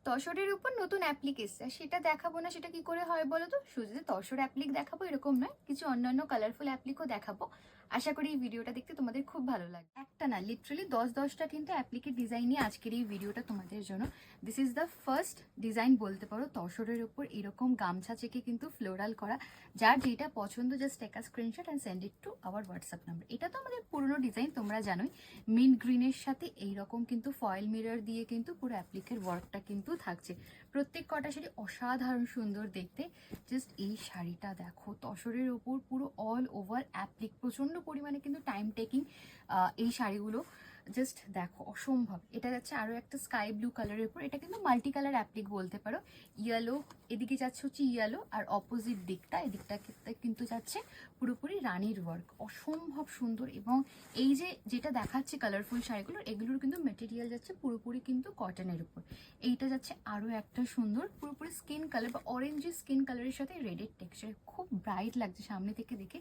তসরের উপর নতুন অ্যাপ্লিক এসছে, সেটা দেখাবো না সেটা কি করে হয় বলো তো? শুধু যে তসর অ্যাপ্লিক দেখাবো এরকম নয়, কিছু অন্যান্য কালারফুল অ্যাপ্লিকও দেখাবো। আশা করি এই ভিডিওটা দেখতে তোমাদের খুব ভালো লাগবে। একটা না, লিটারালি 10-10টা কিন্তু অ্যাপ্লিকের ডিজাইন নিয়ে আজকের এই ভিডিওটা তোমাদের জন্য। This is the first design বলতে পারো তসরের উপর এরকম গামছা চেকে কিন্তু ফ্লোরাল করা। যার যেটা পছন্দ just take a screenshot and send it to our WhatsApp number. এটা তো আমাদের পুরনো ডিজাইন, তোমরা জানোই। মিন্ট গ্রিনের সাথে এইরকম কিন্তু ফয়েল মিরর দিয়ে কিন্তু পুরো অ্যাপ্লিকের ওয়ার্কটা কিন্তু থাকছে। প্রত্যেক কটা শাড়ি অসাধারণ সুন্দর দেখতে। জাস্ট এই শাড়িটা দেখো, তসরের ওপর পুরো অল ওভার অ্যাপ্লিক, প্রচন্ড পরিমাণে কিন্তু টাইম টেকিং এই শাড়িগুলো। জাস্ট দেখো অসম্ভব। এটা যাচ্ছে আরো একটা স্কাই ব্লু কালারের উপর, এটা কিন্তু মাল্টি কালার অ্যাপ্লিক বলতে পারো। ইয়েলো, এদিকে যাচ্ছে হচ্ছে ইয়েলো, আর অপোজিট দিকটা এদিকটা কিন্তু যাচ্ছে পুরোপুরি রানীর ওয়ার্ক, অসম্ভব সুন্দর। এবং এই যে যেটা দেখাচ্ছে কালারফুল শাড়িগুলো, এগুলোর কিন্তু মেটেরিয়াল যাচ্ছে পুরোপুরি কিন্তু কটনের উপর। এইটা যাচ্ছে আরো একটা সুন্দর পুরোপুরি স্কিন কালার বা অরেঞ্জ স্কিন কালারের সাথে রেডের টেক্সচার, খুব ব্রাইট লাগছে সামনে থেকে দেখে।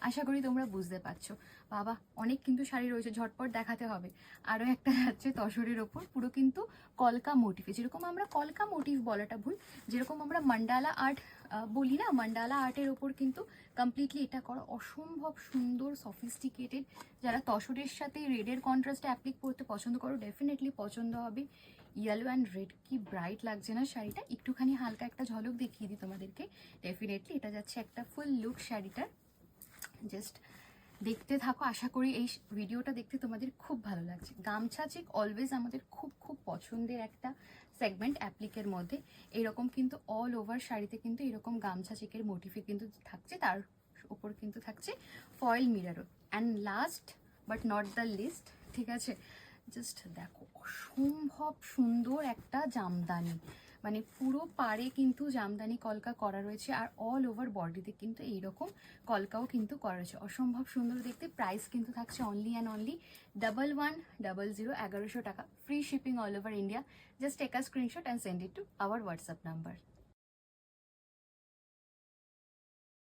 আশা করি তোমরা বুঝতে পারছো। বাবা, অনেক কিন্তু শাড়ি রয়েছে, ঝটপট দেখাতে হবে। আরো একটা যাচ্ছে তসরের ওপর পুরো কিন্তু কলকা মোটিভে, যেরকম আমরা কলকা মোটিভ বলাটা ভুল, যেরকম আমরা মান্ডালা আর্ট বলি না, মান্ডালা আর্টের ওপর কিন্তু কমপ্লিটলি এটা করা, অসম্ভব সুন্দর সফিস্টিকেটেড। যারা তসরের সাথে রেডের কন্ট্রাস্টে অ্যাপ্লিক করতে পছন্দ করো, ডেফিনেটলি পছন্দ হবে। ইয়েলো অ্যান্ড রেড, কি ব্রাইট লাগছে না শাড়িটা? একটুখানি হালকা একটা ঝলক দেখিয়ে দিই তোমাদেরকে। ডেফিনেটলি এটা যাচ্ছে একটা ফুল লুক শাড়িটার। জাস্ট দেখতে থাকো, আশা করি এই ভিডিওটা দেখতে তোমাদের খুব ভালো লাগছে। গামছা চেক অলওয়েজ আমাদের খুব খুব পছন্দের একটা সেগমেন্ট অ্যাপ্লিকের মধ্যে। এরকম কিন্তু অল ওভার শাড়িতে কিন্তু এরকম গামছা চেকের মোটিফে কিন্তু থাকছে, তার উপর কিন্তু থাকছে ফয়েল মিরারও। And last but not the least, ঠিক আছে, জাস্ট দেখো অসম্ভব সুন্দর একটা জামদানি, মানে পুরো পাড়ে কিন্তু জামদানি কলকা করা রয়েছে, আর অল ওভার বডিতে কিন্তু এইরকম কলকাও কিন্তু করা রয়েছে, অসম্ভব সুন্দর দেখতে। প্রাইস কিন্তু থাকছে অনলি অ্যান্ড অনলি 1100, 1100 টাকা। Free shipping all over India. Just take a screenshot and send it to our WhatsApp number.